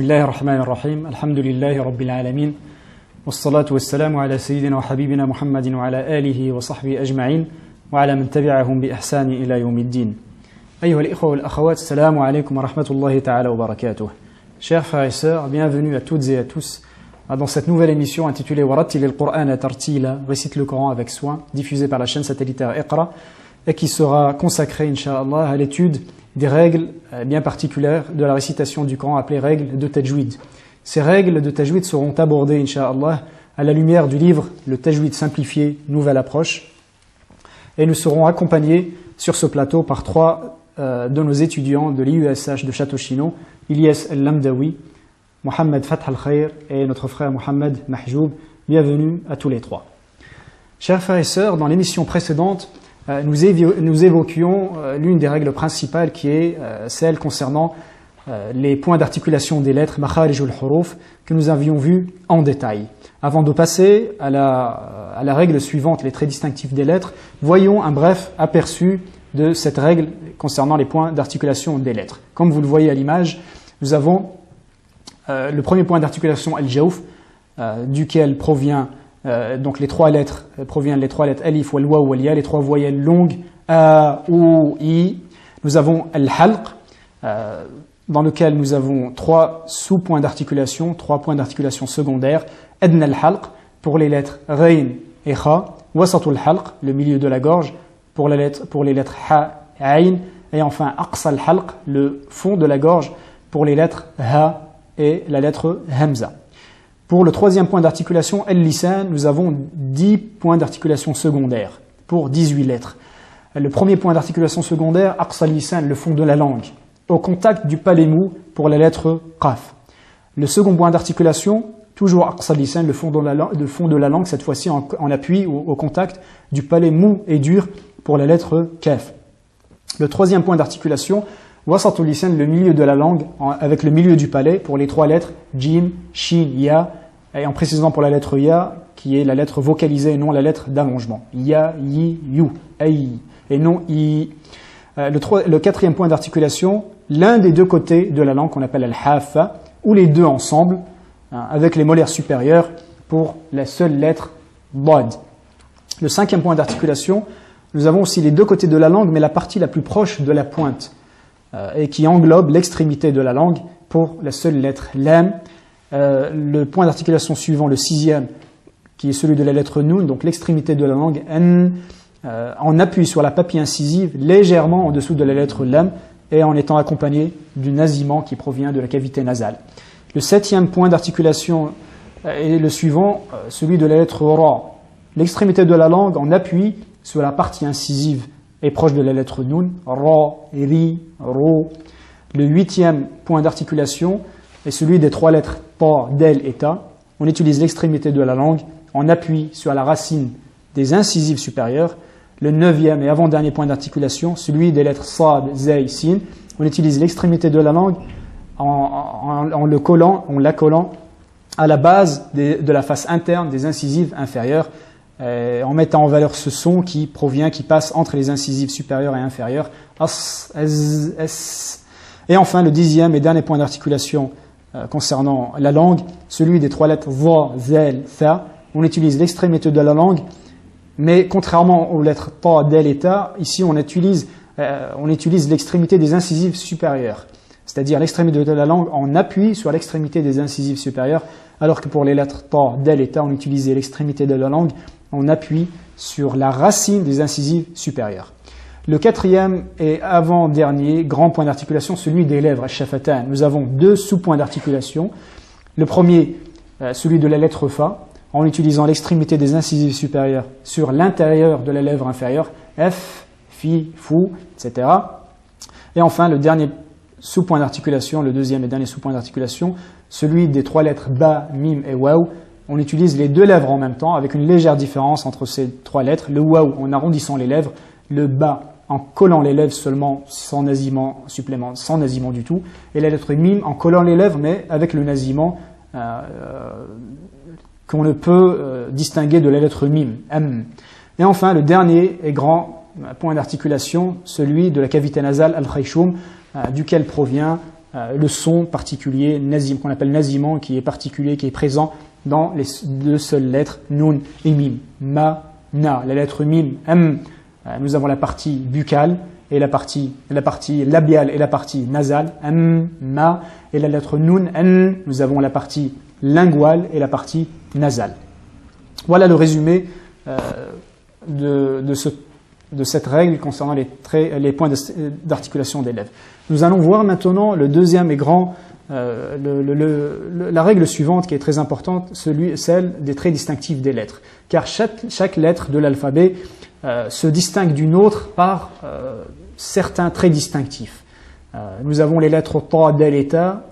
Bismillahir Rahmanir Rahim. Alhamdulillahi Rabbil Alamin. Wassalatu wassalamu ala sayyidina wa habibina Muhammadin wa ala alihi wa sahbihi ajma'in wa ala man tabi'ahum bi ihsani ila yawmiddin. Ayyuha al-ikhwa wal akhawat, assalamu alaykum wa rahmatullahi ta'ala wa barakatuh. Chers frères et sœurs, bienvenue à toutes et à tous dans cette nouvelle émission intitulée Warattil al-Qur'ana tartila, récite le Coran avec soin, diffusée par la chaîne satellitaire Iqra, et qui sera consacrée, incha'Allah, à l'étude des règles bien particulières de la récitation du Coran, appelées règles de tajwid. Ces règles de tajwid seront abordées, incha'Allah, à la lumière du livre Le Tajwid simplifié, nouvelle approche, et nous serons accompagnés sur ce plateau par trois de nos étudiants de l'IUSH de Château-Chinon, Ilyas El-Lamdawi, Mohamed Fath Al-Khair et notre frère Mohamed Mahjoub. Bienvenue à tous les trois. Chers frères et sœurs, dans l'émission précédente, nous évoquions l'une des règles principales qui est celle concernant les points d'articulation des lettres, makharijul huruf, que nous avions vu en détail. Avant de passer à la règle suivante, les traits distinctifs des lettres, voyons un bref aperçu de cette règle concernant les points d'articulation des lettres. Comme vous le voyez à l'image, nous avons le premier point d'articulation al-jawf, duquel provient donc les trois lettres alif, wal waw, wal ya, les trois voyelles longues a, ou, i. Nous avons al-halq, dans lequel nous avons trois sous-points d'articulation, trois points d'articulation secondaires. Adna al-halq pour les lettres ghayn et kha, wasatul halq, le milieu de la gorge pour les lettres ha, ayn, et enfin aqsa al-halq, le fond de la gorge pour les lettres ha et la lettre hamza. Pour le troisième point d'articulation, al-lisan, nous avons 10 points d'articulation secondaires pour 18 lettres. Le premier point d'articulation secondaire, aqsa al-lisan, le fond de la langue, au contact du palais mou pour la lettre qaf. Le second point d'articulation, toujours aqsa al-lisan, le fond de la langue, cette fois-ci en appui au contact du palais mou et dur pour la lettre kaf. Le troisième point d'articulation, wasatul lisan, le milieu de la langue avec le milieu du palais pour les trois lettres jim, shin, ya, et en précisant pour la lettre ya qui est la lettre vocalisée et non la lettre d'allongement. Ya, yi, you, ay, et non i. Le quatrième point d'articulation, l'un des deux côtés de la langue qu'on appelle al-hafa, ou les deux ensemble, avec les molaires supérieures pour la seule lettre dad. Le cinquième point d'articulation, nous avons aussi les deux côtés de la langue, mais la partie la plus proche de la pointe, et qui englobe l'extrémité de la langue pour la seule lettre lam. Le point d'articulation suivant, le sixième, qui est celui de la lettre nun, donc l'extrémité de la langue n, en appui sur la papille incisive légèrement en dessous de la lettre lam et en étant accompagné du nasillement qui provient de la cavité nasale. Le septième point d'articulation est le suivant, celui de la lettre ra, l'extrémité de la langue en appui sur la partie incisive et proche de la lettre nun, ra, ri, ro. Le huitième point d'articulation est celui des trois lettres ta, del et ta. On utilise l'extrémité de la langue en appui sur la racine des incisives supérieures. Le neuvième et avant-dernier point d'articulation, celui des lettres sad, zay, sin. On utilise l'extrémité de la langue en la collant à la base de la face interne des incisives inférieures, en mettant en valeur ce son qui passe entre les incisives supérieures et inférieures. As, az, es. Et enfin, le dixième et dernier point d'articulation concernant la langue, celui des trois lettres za, zel, tha. On utilise l'extrémité de la langue, mais contrairement aux lettres ta, del et ta, ici on utilise l'extrémité des incisives supérieures, c'est-à-dire l'extrémité de la langue en appui sur l'extrémité des incisives supérieures, alors que pour les lettres ta, del et ta, on utilisait l'extrémité de la langue en appui sur la racine des incisives supérieures. Le quatrième et avant-dernier grand point d'articulation, celui des lèvres, al-shafatan. Nous avons deux sous-points d'articulation. Le premier, celui de la lettre fa, en utilisant l'extrémité des incisives supérieures sur l'intérieur de la lèvre inférieure, f, fi, fou, etc. Et enfin, le dernier sous-point d'articulation, le deuxième et dernier sous-point d'articulation, celui des trois lettres ba, mim et waw. On utilise les deux lèvres en même temps, avec une légère différence entre ces trois lettres. Le waw en arrondissant les lèvres, le ba en collant les lèvres seulement, sans nasillement du tout, et la lettre mim en collant les lèvres, mais avec le nasillement qu'on ne peut distinguer de la lettre mim. M. Et enfin, le dernier et grand point d'articulation, celui de la cavité nasale, al-khayshum, duquel provient le son particulier, nazim, qu'on appelle nazimant, qui est particulier, qui est présent dans les deux seules lettres, nun et mim. Ma, na. La lettre mim, m, nous avons la partie buccale et la partie labiale et la partie nasale, m, ma. Et la lettre nun, n, nous avons la partie linguale et la partie nasale. Voilà le résumé de cette règle concernant les points d'articulation des lèvres. Nous allons voir maintenant le deuxième et grand, la règle suivante qui est très importante, celle des traits distinctifs des lettres. Car chaque lettre de l'alphabet se distingue d'une autre par certains traits distinctifs. Nous avons les lettres ta, dal et ta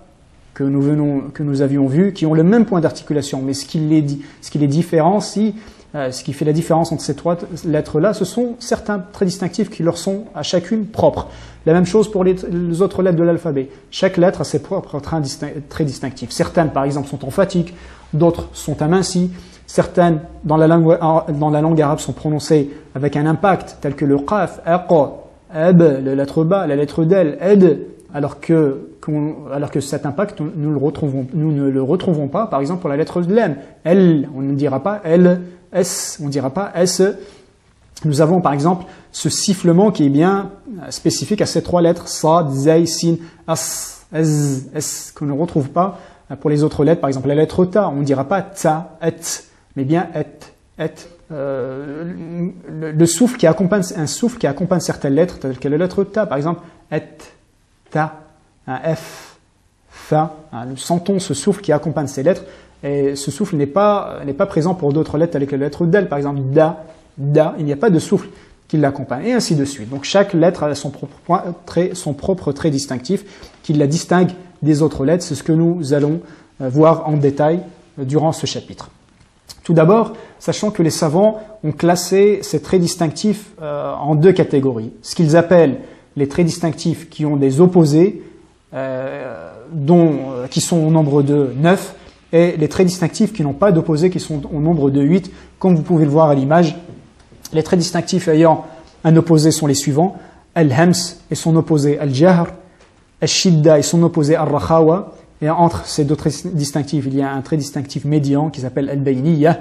que nous avions vues, qui ont le même point d'articulation, mais ce qui les différencie, ce qui fait la différence entre ces trois lettres-là, ce sont certains traits distinctifs qui leur sont à chacune propres. La même chose pour les autres lettres de l'alphabet. Chaque lettre a ses propres traits distinctifs. Certaines, par exemple, sont emphatiques, d'autres sont amincies. Certaines, dans la langue arabe, sont prononcées avec un impact, tel que le qaf, aqa, ab, la lettre ba, la lettre dal, ed, alors que cet impact, nous ne le retrouvons pas, par exemple, pour la lettre lam, l, on ne dira pas l, S, on ne dira pas S. Nous avons par exemple ce sifflement qui est bien spécifique à ces trois lettres, Sad, Zay, Sin, As, Ez, S, qu'on ne retrouve pas pour les autres lettres. Par exemple, la lettre Ta, on ne dira pas Ta, Et, mais bien Et. Le souffle qui accompagne certaines lettres, telles que la lettre Ta, par exemple, Et, Ta, un F, Fa. Nous sentons ce souffle qui accompagne ces lettres. Et ce souffle n'est pas présent pour d'autres lettres telles que la lettre Dal, par exemple Da, Da, il n'y a pas de souffle qui l'accompagne, et ainsi de suite. Donc chaque lettre a son propre trait distinctif qui la distingue des autres lettres. C'est ce que nous allons voir en détail durant ce chapitre. Tout d'abord, sachant que les savants ont classé ces traits distinctifs en deux catégories. Ce qu'ils appellent les traits distinctifs qui ont des opposés, qui sont au nombre de 9, et les traits distinctifs qui n'ont pas d'opposés, qui sont au nombre de 8, comme vous pouvez le voir à l'image. Les traits distinctifs ayant un opposé sont les suivants: al-hams et son opposé al-jahr, al-shidda et son opposé al-rakhawa, et entre ces deux traits distinctifs, il y a un trait distinctif médian qui s'appelle al-bayniyah.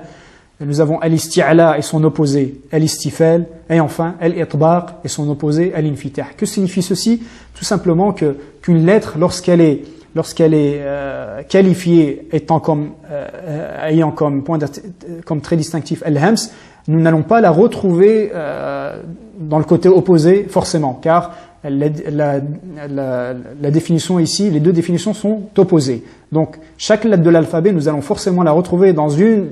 Nous avons al-isti'la et son opposé al-istifal, et enfin al-itbaq et son opposé al-infitah. Que signifie ceci? Tout simplement qu'une lettre, lorsqu'elle est qualifiée ayant comme trait distinctif al-hams, nous n'allons pas la retrouver dans le côté opposé forcément, car la définition ici, les deux définitions sont opposées. Donc chaque lettre de l'alphabet, nous allons forcément la retrouver dans une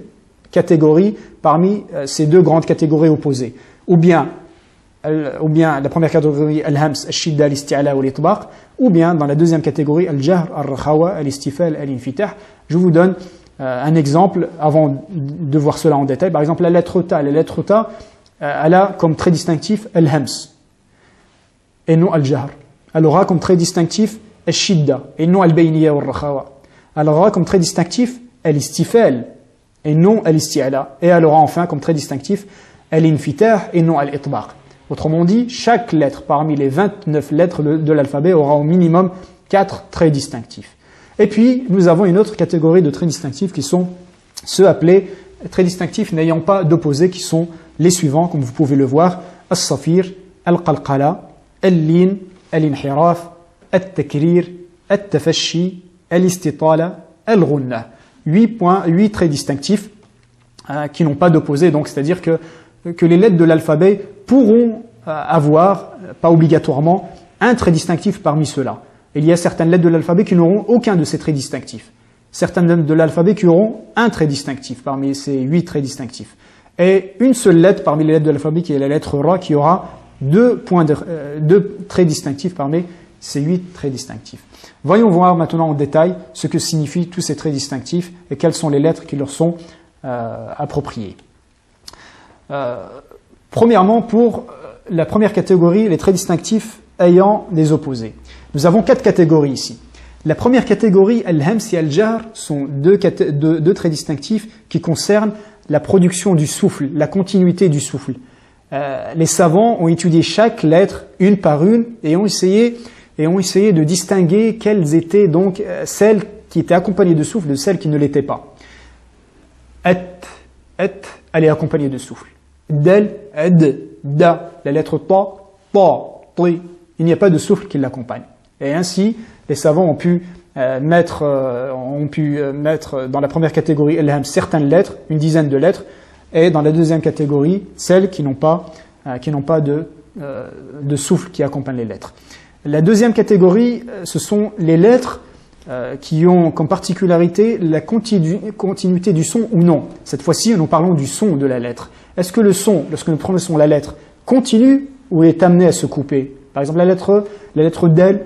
catégorie parmi ces deux grandes catégories opposées. Ou bien la première catégorie, al-hams, al-shidda, al-isti'la ou al-itbaq, ou bien dans la deuxième catégorie, al-jahr, al-rakhawa, al-istifal, al-infitah. Je vous donne un exemple avant de voir cela en détail. Par exemple, la lettre Ta. La lettre Ta, elle a comme trait distinctif al-hams et non al-jahr. Elle aura comme trait distinctif al-shidda et non al-bayniyya ou al-rakhawa. Elle aura comme trait distinctif al-istifal et non al-isti'la. Et elle aura enfin comme trait distinctif al-infitah et non al-itbaq. Autrement dit, chaque lettre parmi les 29 lettres de l'alphabet aura au minimum 4 traits distinctifs. Et puis, nous avons une autre catégorie de traits distinctifs qui sont ceux appelés traits distinctifs n'ayant pas d'opposés, qui sont les suivants, comme vous pouvez le voir: al-safir, al-qalqala, al-lin, al-inhiraf, al-takrir, al-tafashi, al-istitala, al-ghunna. 8 traits distinctifs qui n'ont pas d'opposés, donc c'est-à-dire que les lettres de l'alphabet pourront avoir, pas obligatoirement, un trait distinctif parmi ceux-là. Il y a certaines lettres de l'alphabet qui n'auront aucun de ces traits distinctifs. Certaines lettres de l'alphabet qui auront un trait distinctif parmi ces 8 traits distinctifs. Et une seule lettre parmi les lettres de l'alphabet, qui est la lettre Ra, qui aura deux traits distinctifs parmi ces 8 traits distinctifs. Voyons voir maintenant en détail ce que signifient tous ces traits distinctifs et quelles sont les lettres qui leur sont appropriées. Premièrement, pour la première catégorie, les traits distinctifs ayant des opposés. Nous avons 4 catégories ici. La première catégorie, al-hams et al-jahr, sont deux traits distinctifs qui concernent la production du souffle, la continuité du souffle. Les savants ont étudié chaque lettre une par une et ont essayé et ont essayé de distinguer quelles étaient donc celles qui étaient accompagnées de souffle de celles qui ne l'étaient pas. Et, elle est accompagnée de souffle. Del, ed, da, la lettre ta, ti, il n'y a pas de souffle qui l'accompagne. Et ainsi, les savants ont pu mettre dans la première catégorie certaines lettres, une dizaine de lettres, et dans la deuxième catégorie, celles qui n'ont pas de souffle qui accompagne les lettres. La deuxième catégorie, ce sont les lettres qui ont comme particularité la continuité du son ou non. Cette fois-ci, nous parlons du son de la lettre. Est-ce que le son, lorsque nous prononçons la lettre, continue ou est amené à se couper? Par exemple, la lettre del,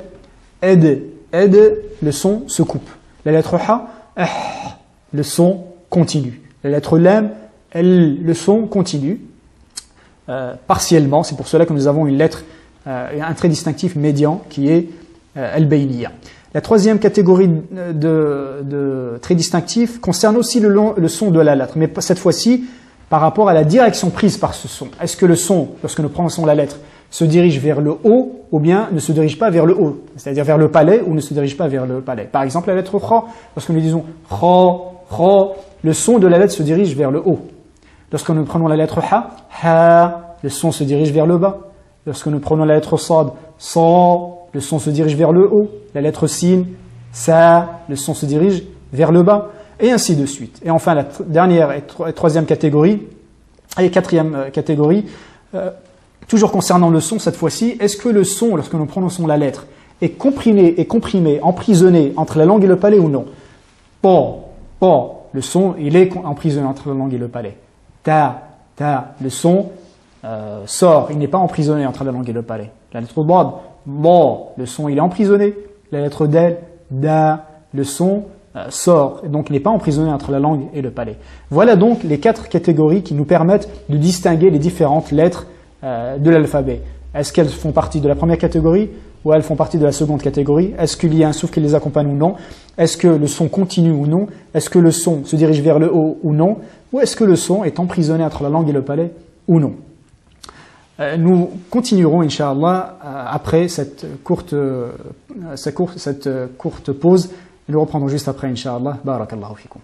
ed, le son se coupe. La lettre ha, le son continue. La lettre lam, le son continue partiellement. C'est pour cela que nous avons une lettre, un trait distinctif médian qui est al-bayniya. La troisième catégorie de traits distinctifs concerne aussi le son de la lettre, mais cette fois-ci par rapport à la direction prise par ce son. Est-ce que le son, lorsque nous prononçons la lettre, se dirige vers le haut ou bien ne se dirige pas vers le haut, c'est-à-dire vers le palais ou ne se dirige pas vers le palais? Par exemple, la lettre kha, lorsque nous disons kha, le son de la lettre se dirige vers le haut. Lorsque nous prenons la lettre ha, le son se dirige vers le bas. Lorsque nous prenons la lettre sad, le son se dirige vers le haut. La lettre sin, sa, le son se dirige vers le bas. Et ainsi de suite. Et enfin, la dernière et troisième catégorie, et quatrième catégorie, toujours concernant le son cette fois-ci, est-ce que le son, lorsque nous prononçons la lettre, est comprimé, emprisonné entre la langue et le palais ou non? Le son, il est emprisonné entre la langue et le palais. Ta, le son sort, il n'est pas emprisonné entre la langue et le palais. La lettre dad, le son, il est emprisonné. La lettre del, da, le son sort, et donc il n'est pas emprisonné entre la langue et le palais. Voilà donc les 4 catégories qui nous permettent de distinguer les différentes lettres de l'alphabet. Est-ce qu'elles font partie de la première catégorie ou elles font partie de la seconde catégorie? Est-ce qu'il y a un souffle qui les accompagne ou non? Est-ce que le son continue ou non? Est-ce que le son se dirige vers le haut ou non? Ou est-ce que le son est emprisonné entre la langue et le palais ou non? Nous continuerons, Inch'Allah, après cette courte pause. Nous reprendrons juste après, Inch'Allah. Barakallahu fikum.